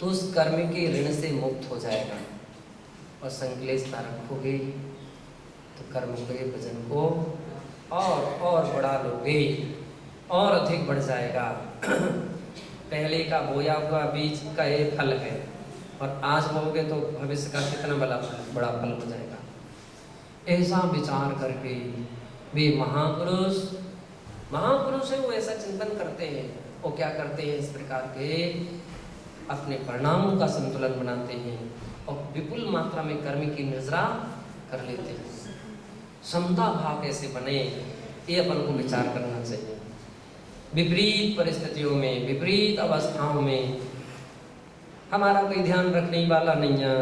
तो उस कर्म के ऋण से मुक्त हो जाएगा। और संकलेशता रखोगे तो कर्म के वजन को और बढ़ा लोगे और अधिक बढ़ जाएगा। पहले का बोया हुआ बीज का ये फल है और आज बोओगे तो भविष्य का कितना बड़ा फल हो जाएगा। ऐसा विचार करके वे महापुरुष है, वो ऐसा चिंतन करते हैं। वो क्या करते हैं, इस प्रकार के अपने परिणामों का संतुलन बनाते हैं और विपुल मात्रा में कर्म की निर्जरा कर लेते हैं। समता भाव कैसे बने, ये अपन को विचार करना चाहिए। विपरीत परिस्थितियों में, विपरीत अवस्थाओं में हमारा कोई ध्यान रखने वाला नहीं है,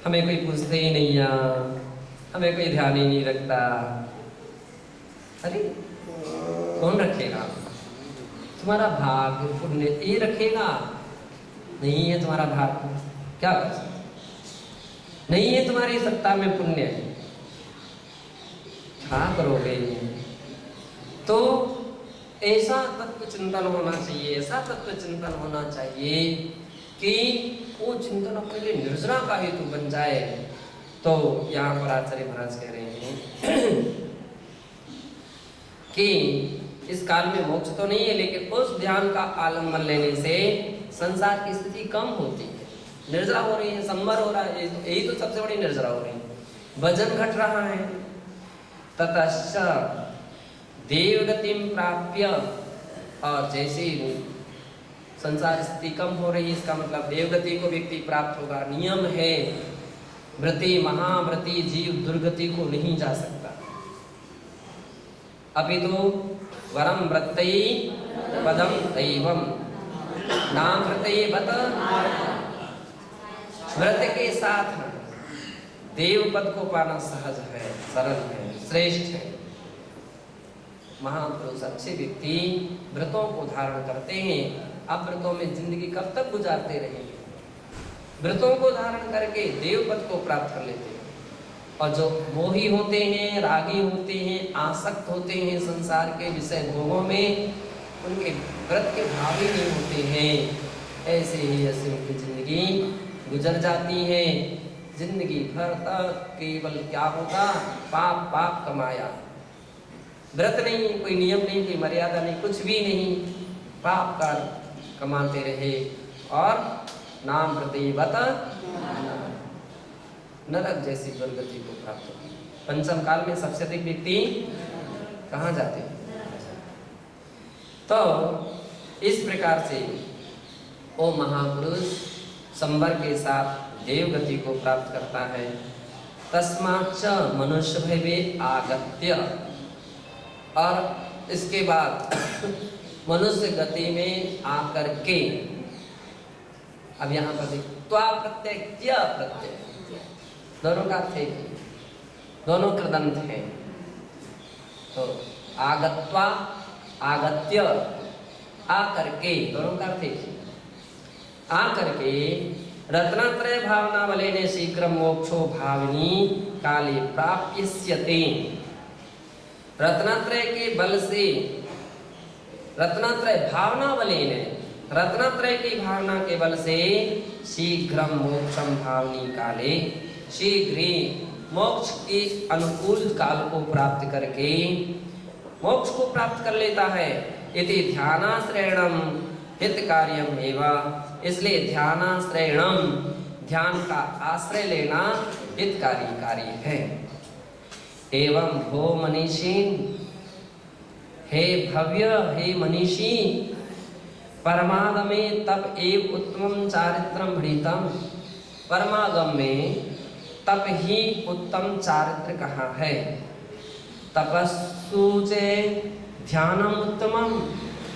हमें कोई पूछते ही नहीं है, हमें कोई ध्यान ही नहीं रखता। अरे कौन रखेगा? तुम्हारा भाग्य पुण्य ये रखेगा? नहीं है तुम्हारा भाग्य, क्या कर सकते? नहीं है तुम्हारी सत्ता में पुण्य, क्या करोगे? तो ऐसा तत्व चिंतन होना चाहिए, ऐसा तत्व चिंतन होना चाहिए कि वो चिंतन अपने लिए निर्जरा का हेतु बन जाए। तो यहाँ पर आचार्य महाराज कह रहे हैं कि इस काल में मोक्ष तो नहीं है, लेकिन उस ध्यान का आलम्बन लेने से संसार की स्थिति कम होती है, निर्जरा हो रही है, संवर हो रहा है। यही तो सबसे बड़ी निर्जरा हो रही है, वजन घट रहा है। ततश्च देवगतिम प्राप्य, और जैसे संसार स्थिति कम हो रही है, इसका मतलब देवगति को व्यक्ति प्राप्त होगा। नियम है, व्रति महाव्रति जीव दुर्गति को नहीं जा सकता। अभी तो वरम व्रतई पदम दैवम नाम व्रतई बत, व्रत के साथ देव पद को पाना सहज है, सरल है, श्रेष्ठ है। महापुरुष अच्छे व्यक्ति व्रतों को धारण करते हैं। अब व्रतों में जिंदगी कब तक गुजारते रहेंगे? व्रतों को धारण करके देव पद को प्राप्त कर लेते हैं। और जो मोही होते हैं, रागी होते हैं, आसक्त होते हैं संसार के विषय भोगों में, उनके व्रत के भाव ही नहीं होते हैं। ऐसे ही ऐसे उनकी जिंदगी गुजर जाती है। जिंदगी भर तक केवल क्या होता, पाप पाप कमाया। व्रत नहीं, कोई नियम नहीं, कोई मर्यादा नहीं, कुछ भी नहीं, पाप का कमाते रहे और नाम प्रतिवत नरक जैसी दुर्गति को प्राप्त होगी। पंचम काल में सबसे अधिक व्यक्ति कहाँ जाते हैं? तो इस प्रकार से वो महापुरुष संवर के साथ देवगति को प्राप्त करता है। तस्माच्च मनुष्य भवे आगत्य, और इसके बाद मनुष्य गति में आकर के, अब यहाँ पर त्वा प्रत्यय क्या प्रत्यय, दोनों का अर्थ एक ही, दोनों कृदंत हैं। तो आगत्वा आगत्य, आकर के, दोनों का अर्थ एक ही। आकर के रत्नत्रय भावना बलेने शीघ्र मोक्षो भाविनी काले प्राप्यस्यते। रत्नत्रय के बल से, रत्नत्रय भावना बलेने, रत्नत्रय की भावना के बल से शीघ्रम मोक्षम भावनी काले, शीघ्र ही मोक्ष के अनुकूल काल को प्राप्त करके मोक्ष को प्राप्त कर लेता है। इति ध्यानाश्रयणम हित कार्यम एवं, इसलिए ध्यानाश्रयणम, ध्यान का आश्रय लेना हितकारी कार्य है। एवं भो मनीषी, हे भव्य, हे मनीषी, परमागम में तप एव उत्तम चारित्रम भृतम, परमागम में तप ही उत्तम चारित्र कहा है। तपस्सु चे ध्यानम उत्तमम,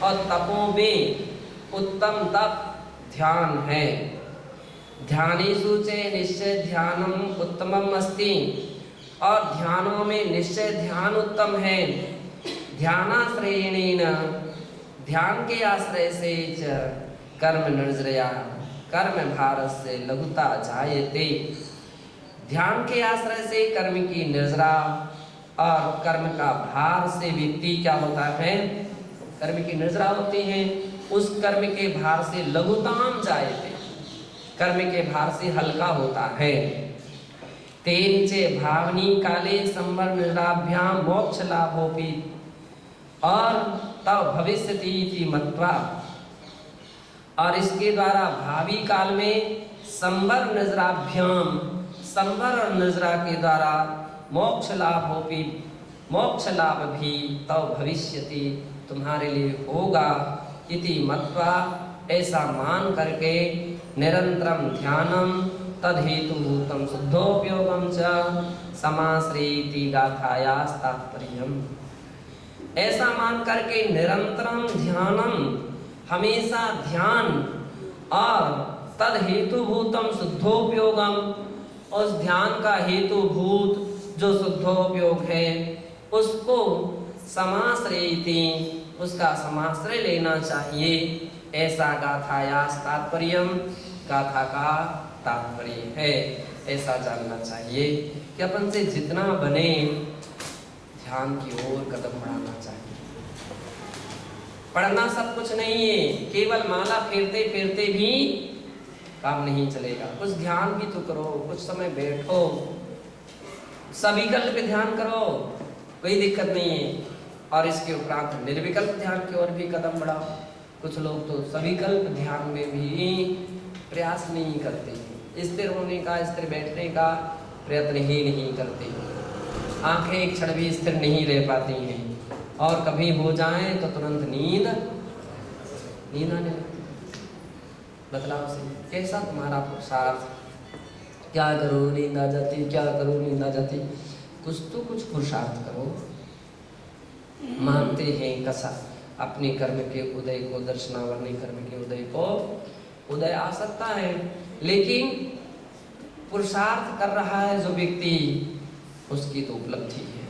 और तपों में उत्तम तप ध्यान है। ध्यानेषु चे निश्चय ध्यानम उत्तमम अस्ति, और ध्यानों में निश्चय ध्यान उत्तम है। ध्यानाश्रयेण, ध्यान के आश्रय से कर्म निर्जरया, कर्म भार से लघुता जायते। ध्यान के आश्रय से कर्म की निर्जरा और कर्म का भार से व्यक्ति क्या होता है, कर्म की निर्जरा होती है, उस कर्म के भार से लघुताम जायते, कर्म के भार से हल्का होता है। तेन चे भावनी काले संवर निराभ्याम मोक्ष लाभोपि और तब भविष्यति इति मत्वा, और इसके द्वारा भावी काल में संवर नजराभ्याम, संवर और नजरा के द्वारा मोक्ष लाभोपि, मोक्ष लाभ भी तब भविष्यति तुम्हारे लिए होगा इति मत्वा, ऐसा मान करके निरंतरम ध्यानम तद हेतु भूतम शुद्धोपयोगम च समाश्रयति गाथायास तात्पर्यम। ऐसा मान करके निरंतरम ध्यानम, हमेशा ध्यान, और तद हेतु भूतम शुद्धोपयोगम, उस ध्यान का हेतु भूत जो शुद्धोपयोग है उसको समाश्रयति, उसका समाश्रय लेना चाहिए। ऐसा गाथायास तात्पर्यम, गाथा का तात्पर्य है। ऐसा जानना चाहिए कि अपन से जितना बने ध्यान की ओर कदम बढ़ाना चाहिए। पढ़ना सब कुछ नहीं है, केवल माला फेरते फेरते भी काम नहीं चलेगा। कुछ ध्यान भी तो करो, कुछ समय बैठो, सविकल्प पे ध्यान करो, कोई दिक्कत नहीं है। और इसके उपरांत निर्विकल्प ध्यान की ओर भी कदम बढ़ाओ। कुछ लोग तो सविकल्प ध्यान में भी प्रयास नहीं करते, स्थिर होने का, स्थिर बैठने का प्रयत्न ही नहीं करते। आंखें एक क्षण भी स्थिर नहीं रह पाती हैं, और कभी हो जाए तो तुरंत नींद आने लगती। बतलाओ से कैसा तुम्हारा पुरुषार्थ, क्या करो नींद आ जाती, क्या करो नींद आ जाती। कुछ तो कुछ पुरुषार्थ करो। मानते हैं कसा अपने कर्म के उदय को, दर्शनावरणी कर्म के उदय को उदय आ सकता है, लेकिन पुरुषार्थ कर रहा है जो व्यक्ति, उसकी तो उपलब्धि है।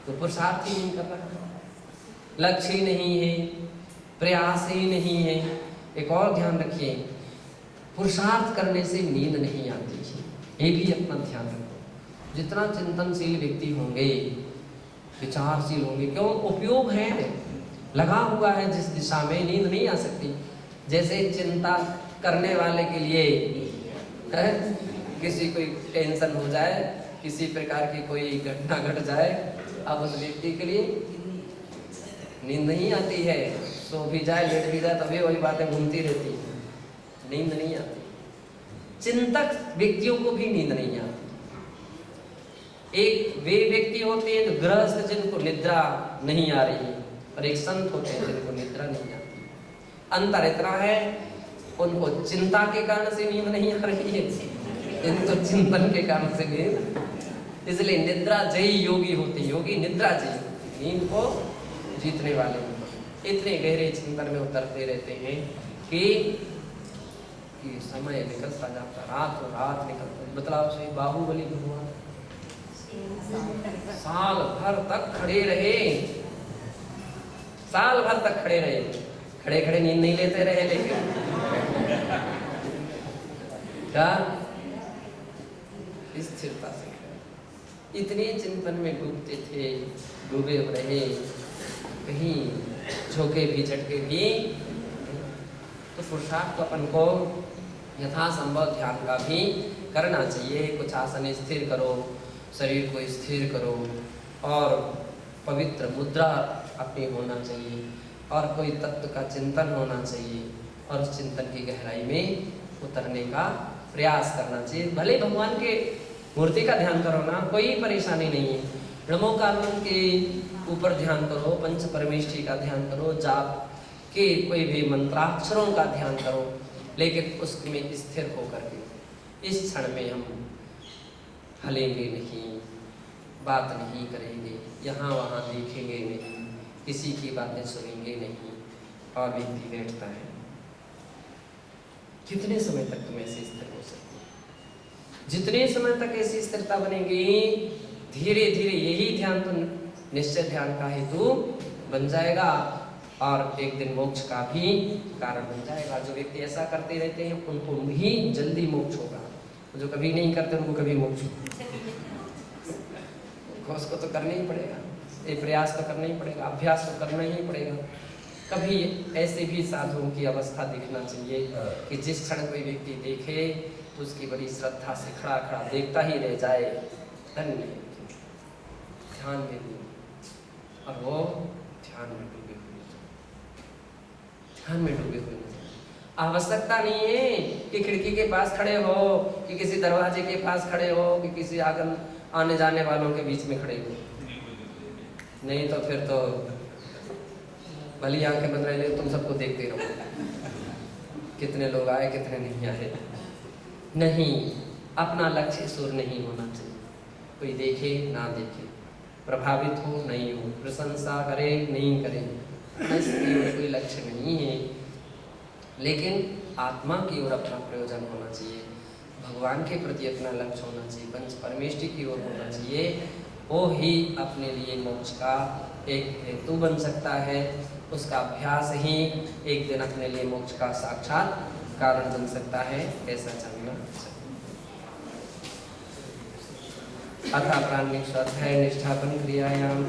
तो पुरुषार्थ ही नहीं कर रहा, लक्ष्य ही नहीं है, प्रयास ही नहीं है। एक और ध्यान रखिए, पुरुषार्थ करने से नींद नहीं आती है, ये भी अपना ध्यान रखो। जितना चिंतनशील व्यक्ति होंगे, विचारशील होंगे, क्यों उपयोग है, लगा हुआ है जिस दिशा में, नींद नहीं आ सकती। जैसे चिंता करने वाले के लिए है, किसी कोई टेंशन हो जाए, किसी प्रकार की कोई घटना घट जाए, अब उस व्यक्ति के लिए नींद नहीं आती है। सो भी जाए, लेट भी जाए, तभी वही बातें घूमती रहती, नींद नहीं आती। चिंतक व्यक्तियों को भी नींद नहीं आती। एक वे व्यक्ति होते हैं जो गृहस्थ, जिनको निद्रा नहीं आ रही, और एक संत होते हैं जिनको निद्रा नहीं आती। अंतर इतना है, उनको चिंता के कारण से नींद नहीं आ रही है, इनको चिंतन के कारण से नींद। इसलिए निद्रा जयी योगी होते, योगी निद्रा जयी, नींद को जीतने वाले इतने गहरे चिंतन में उतरते रहते हैं कि समय निकलता जाता, रात और रात निकलता। बतलाओ सही, बाहुबली भगवान साल भर तक खड़े रहे, साल भर तक खड़े रहे, खड़े खड़े नींद नहीं लेते रहे, लेकिन क्या स्थिरता से इतने चिंतन में डूबते थे, डूबे रहे, कहीं झोंके भी झटके भी। तो पुरुषार्थ तो अपन को यथासंभव ध्यान का भी करना चाहिए। कुछ आसन स्थिर करो, शरीर को स्थिर करो, और पवित्र मुद्रा अपनी होना चाहिए, और कोई तत्व का चिंतन होना चाहिए, और उस चिंतन की गहराई में उतरने का प्रयास करना चाहिए। भले भगवान के मूर्ति का ध्यान करो ना, कोई परेशानी नहीं है। नमोकारण के ऊपर ध्यान करो, पंच परमेष्ठी का ध्यान करो, जाप के कोई भी मंत्राक्षरों का ध्यान करो, लेकिन उसमें स्थिर होकर के इस क्षण में हम हलेंगे नहीं, बात नहीं करेंगे, यहाँ वहाँ देखेंगे नहीं, किसी की बातें सुनेंगे नहीं, और व्यक्ति बैठता है। कितने समय तक तुम ऐसे स्थिर हो सकते हो? जितने समय तक ऐसी स्थिरता बनेगी, धीरे धीरे यही ध्यान तो निश्चय ध्यान का हेतु बन जाएगा, और एक दिन मोक्ष का भी कारण बन जाएगा। जो व्यक्ति ऐसा करते रहते हैं उनको ही जल्दी मोक्ष होगा, जो कभी नहीं करते उनको कभी मोक्ष उसको तो करना ही पड़ेगा, ये प्रयास तो करना ही पड़ेगा, अभ्यास तो करना ही पड़ेगा। कभी ऐसे भी साधुओं की अवस्था दिखना चाहिए कि जिस क्षण कोई व्यक्ति देखे तो उसकी बड़ी श्रद्धा से खड़ा खड़ा देखता ही रह जाए, धन्य ध्यान में भी, और वो ध्यान में डूबे हुए आवश्यकता नहीं है कि खिड़की के पास खड़े हो, कि किसी दरवाजे के पास खड़े हो, कि किसी आंगन आने जाने वालों के बीच में खड़े हो। नहीं तो फिर तो भली आंखें बंद रहे, तुम सबको देखते रहो, कितने लोग आए कितने नहीं आए। नहीं, अपना लक्ष्य सुर नहीं होना चाहिए। कोई देखे ना देखे, प्रभावित हो नहीं हो, प्रशंसा करे नहीं करे, इसकी ओर कोई लक्ष्य नहीं है, लेकिन आत्मा की ओर अपना प्रयोजन होना चाहिए, भगवान के प्रति अपना लक्ष्य होना चाहिए, पंच परमेष्टि की ओर होना चाहिए। वो ही अपने लिए मोक्ष का एक हेतु बन सकता है। उसका अभ्यास ही एक दिन अपने लिए मोक्ष का साक्षात कारण बन सकता है, ऐसा जानना चाहिए। अथा प्राणिक स्वाध्याय निष्ठापन क्रियायाम